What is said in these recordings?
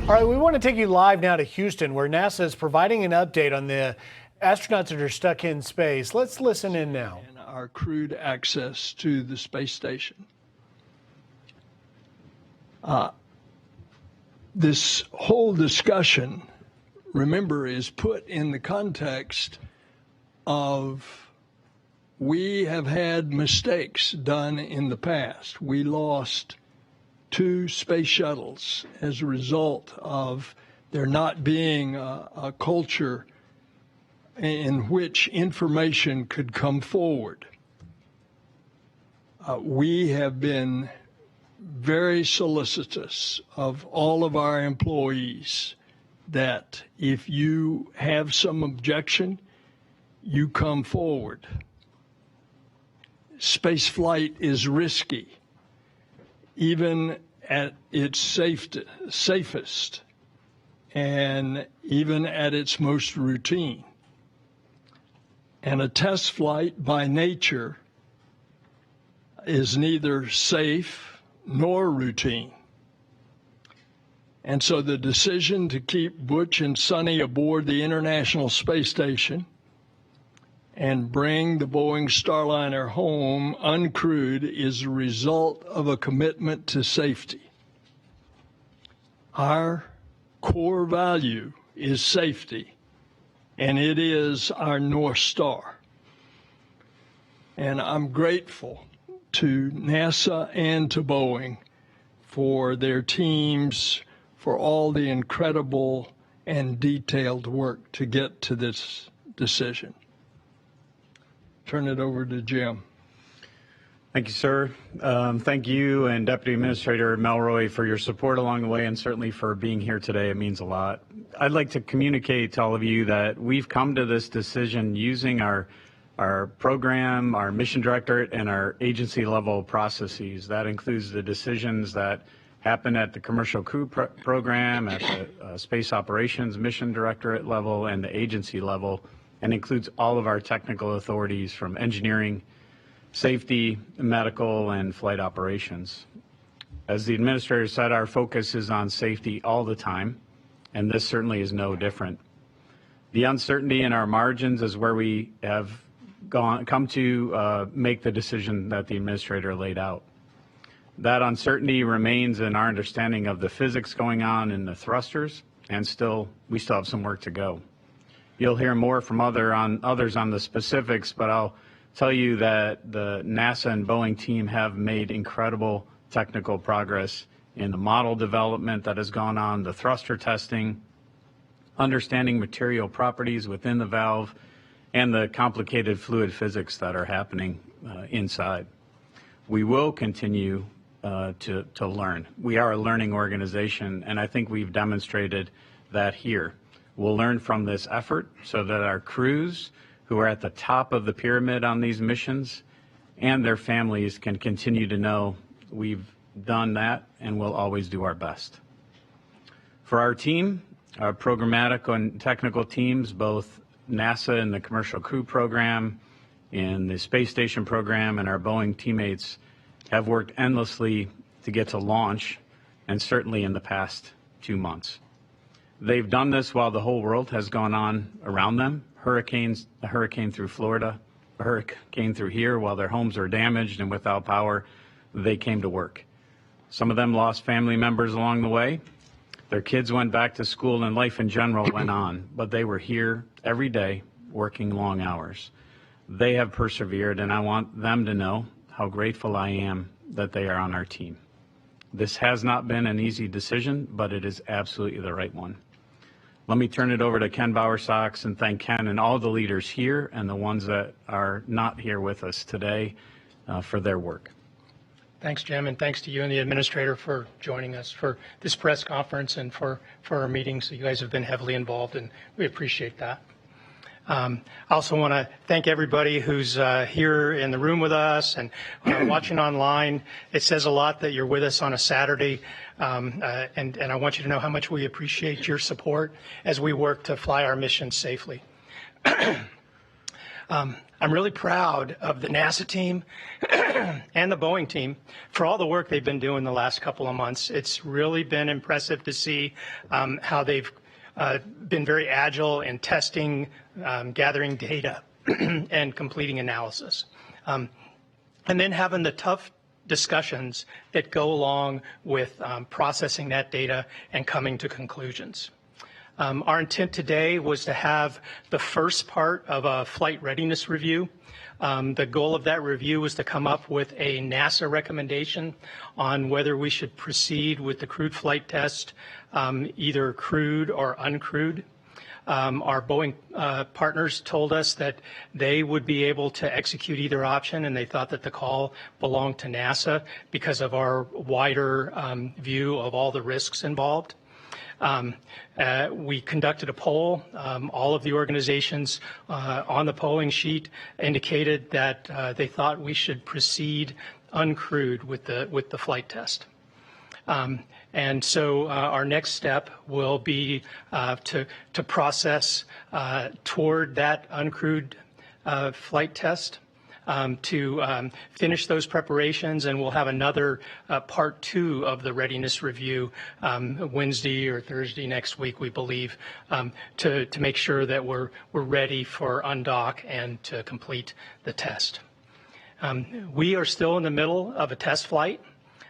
All right, we want to take you live now to Houston, where NASA is providing an update on the astronauts that are stuck in space. Let's listen in now. And our crewed access to the space station. This whole discussion, remember, is put in the context of we have had mistakes done in the past. We lost 2 space shuttles as a result of there not being a culture in which information could come forward. We have been very solicitous of all of our employees that if you have some objection, you come forward. Space flight is risky, even at its safest, and even at its most routine. And a test flight by nature is neither safe nor routine. And so the decision to keep Butch and Sonny aboard the International Space Station and bring the Boeing Starliner home uncrewed is a result of a commitment to safety. Our core value is safety, and it is our North Star. And I'm grateful to NASA and to Boeing for their teams, for all the incredible and detailed work to get to this decision. Turn it over to Jim. Thank you, sir. Thank you and Deputy Administrator Melroy for your support along the way, and certainly for being here today. It means a lot. I'd like to communicate to all of you that we've come to this decision using our program, our mission directorate, and our agency level processes. That includes the decisions that happen at the commercial crew program, at the space operations mission directorate level, and the agency level, and includes all of our technical authorities from engineering, safety, medical, and flight operations. As the administrator said, our focus is on safety all the time, and this certainly is no different. The uncertainty in our margins is where we have come to make the decision that the administrator laid out. That uncertainty remains in our understanding of the physics going on in the thrusters, and we still have some work to go. You'll hear more from others on the specifics, but I'll tell you that the NASA and Boeing team have made incredible technical progress in the model development that has gone on, the thruster testing, understanding material properties within the valve, and the complicated fluid physics that are happening inside. We will continue to learn. We are a learning organization, and I think we've demonstrated that here. We'll learn from this effort so that our crews who are at the top of the pyramid on these missions and their families can continue to know we've done that and we'll always do our best. For our team, our programmatic and technical teams, both NASA and the Commercial Crew Program, in the Space Station Program, and our Boeing teammates have worked endlessly to get to launch, and certainly in the past 2 months. They've done this while the whole world has gone on around them. A hurricane through Florida, a hurricane through here, while their homes are damaged and without power, they came to work. Some of them lost family members along the way. Their kids went back to school and life in general went on, but they were here every day working long hours. They have persevered, and I want them to know how grateful I am that they are on our team. This has not been an easy decision, but it is absolutely the right one. Let me turn it over to Ken Bowersox and thank Ken and all the leaders here and the ones that are not here with us today for their work. Thanks, Jim, and thanks to you and the administrator for joining us for this press conference and for our meetings. You guys have been heavily involved, and we appreciate that. I also want to thank everybody who's here in the room with us and watching online. It says a lot that you're with us on a Saturday, and I want you to know how much we appreciate your support as we work to fly our mission safely. I'm really proud of the NASA team and the Boeing team for all the work they've been doing the last couple of months. It's really been impressive to see how they've been very agile in testing, gathering data, and completing analysis. And then having the tough discussions that go along with processing that data and coming to conclusions. Our intent today was to have the first part of a flight readiness review. The goal of that review was to come up with a NASA recommendation on whether we should proceed with the crewed flight test, either crewed or uncrewed. Our Boeing partners told us that they would be able to execute either option, and they thought that the call belonged to NASA because of our wider view of all the risks involved. We conducted a poll. All of the organizations on the polling sheet indicated that they thought we should proceed uncrewed with the flight test. And so our next step will be to process toward that uncrewed flight test, to finish those preparations, and we'll have another part 2 of the readiness review Wednesday or Thursday next week, we believe, to make sure that we're ready for undock and to complete the test. We are still in the middle of a test flight.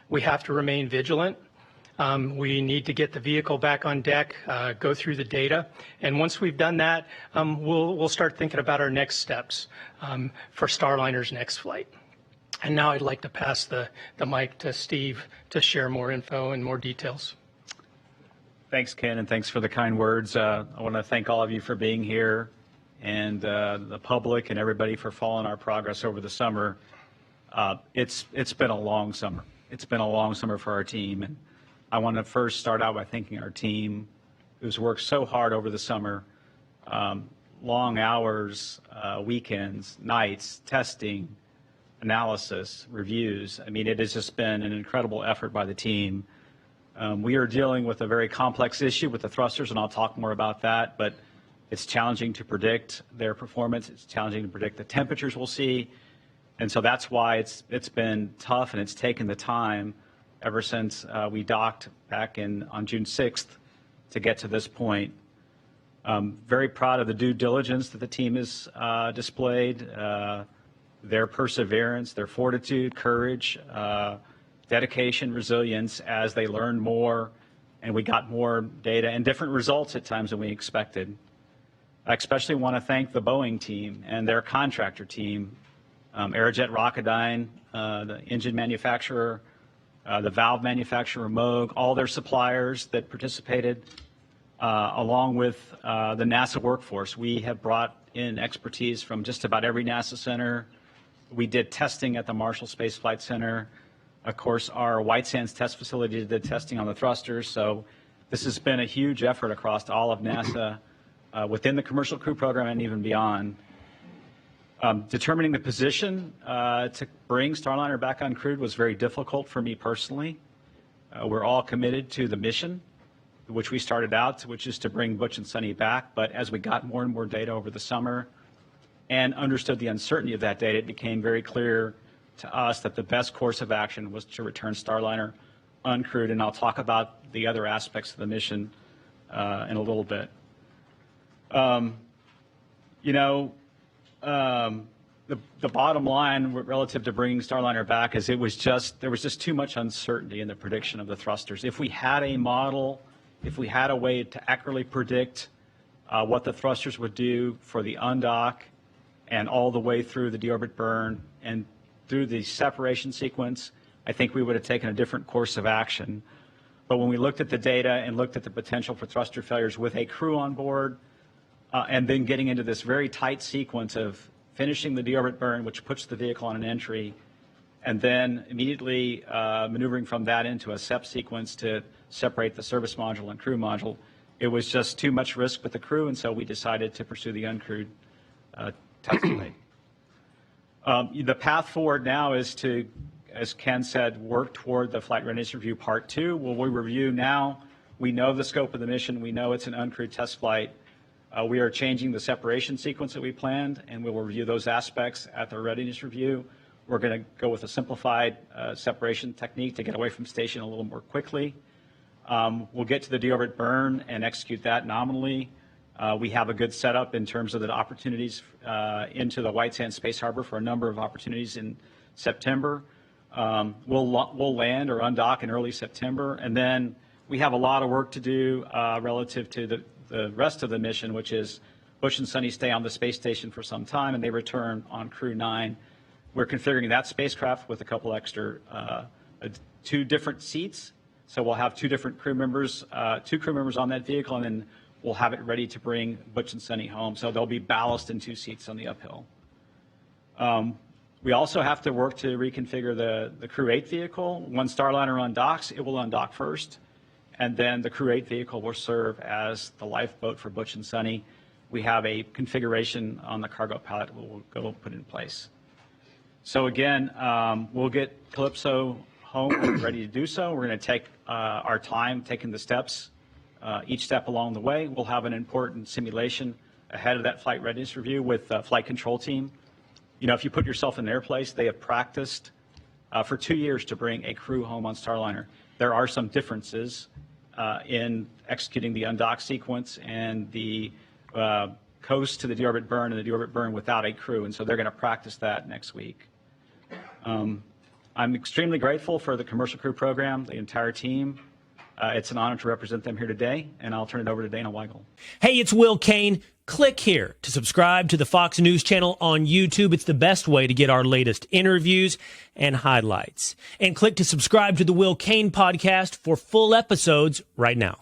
We have to remain vigilant. We need to get the vehicle back on deck, go through the data, and once we've done that, we'll start thinking about our next steps for Starliner's next flight. And now I'd like to pass the mic to Steve to share more info and more details. Thanks, Ken, and thanks for the kind words. I want to thank all of you for being here, and the public and everybody for following our progress over the summer. It's been a long summer. It's been a long summer for our team. And I want to first start out by thanking our team who's worked so hard over the summer, long hours, weekends, nights, testing, analysis, reviews. I mean, it has just been an incredible effort by the team. We are dealing with a very complex issue with the thrusters, and I'll talk more about that, but it's challenging to predict their performance. It's challenging to predict the temperatures we'll see. And so that's why it's been tough, and it's taken the time ever since we docked back on June 6th to get to this point. Very proud of the due diligence that the team has displayed, their perseverance, their fortitude, courage, dedication, resilience as they learned more and we got more data and different results at times than we expected. I especially want to thank the Boeing team and their contractor team, Aerojet Rocketdyne, the engine manufacturer, the valve manufacturer, Moog, all their suppliers that participated, along with the NASA workforce. We have brought in expertise from just about every NASA center. We did testing at the Marshall Space Flight Center. Of course, our White Sands test facility did testing on the thrusters. So this has been a huge effort across all of NASA within the commercial crew program and even beyond. Determining the position to bring Starliner back uncrewed was very difficult for me personally. We're all committed to the mission, which we started out, which is to bring Butch and Sunny back. But as we got more and more data over the summer and understood the uncertainty of that data, it became very clear to us that the best course of action was to return Starliner uncrewed. And I'll talk about the other aspects of the mission in a little bit. The bottom line relative to bringing Starliner back is there was just too much uncertainty in the prediction of the thrusters. If we had a model, if we had a way to accurately predict what the thrusters would do for the undock and all the way through the deorbit burn and through the separation sequence, I think we would have taken a different course of action. But when we looked at the data and looked at the potential for thruster failures with a crew on board, and then getting into this very tight sequence of finishing the deorbit burn, which puts the vehicle on an entry, and then immediately maneuvering from that into a SEP sequence to separate the service module and crew module, it was just too much risk with the crew, and so we decided to pursue the uncrewed test flight. The path forward now is to, as Ken said, work toward the Flight Readiness Review Part 2. Well, we review now. We know the scope of the mission. We know it's an uncrewed test flight. We are changing the separation sequence that we planned, and we will review those aspects at the readiness review. We're going to go with a simplified separation technique to get away from station a little more quickly. We'll get to the deorbit burn and execute that nominally. We have a good setup in terms of the opportunities into the White Sands Space Harbor for a number of opportunities in September. We'll land or undock in early September, and then we have a lot of work to do relative to the rest of the mission, which is Butch and Sonny stay on the space station for some time, and they return on Crew 9. We're configuring that spacecraft with a couple extra, 2 different seats. So we'll have 2 different crew members, 2 crew members on that vehicle, and then we'll have it ready to bring Butch and Sonny home. So they'll be ballast in 2 seats on the uphill. We also have to work to reconfigure the Crew 8 vehicle. When Starliner undocks, it will undock first, and then the Crew 8 vehicle will serve as the lifeboat for Butch and Sonny. We have a configuration on the cargo pallet we'll go put in place. So again, we'll get Calypso home when we're ready to do so. We're going to take our time taking the steps, each step along the way. We'll have an important simulation ahead of that flight readiness review with the flight control team. You know, if you put yourself in their place, they have practiced for 2 years to bring a crew home on Starliner. There are some differences in executing the undock sequence and the coast to the deorbit burn and the deorbit burn without a crew, and so they're going to practice that next week. I'm extremely grateful for the Commercial Crew Program, the entire team. It's an honor to represent them here today, and I'll turn it over to Dana Weigel. Hey, it's Will Kane. Click here to subscribe to the Fox News channel on YouTube. It's the best way to get our latest interviews and highlights. And click to subscribe to the Will Kane podcast for full episodes right now.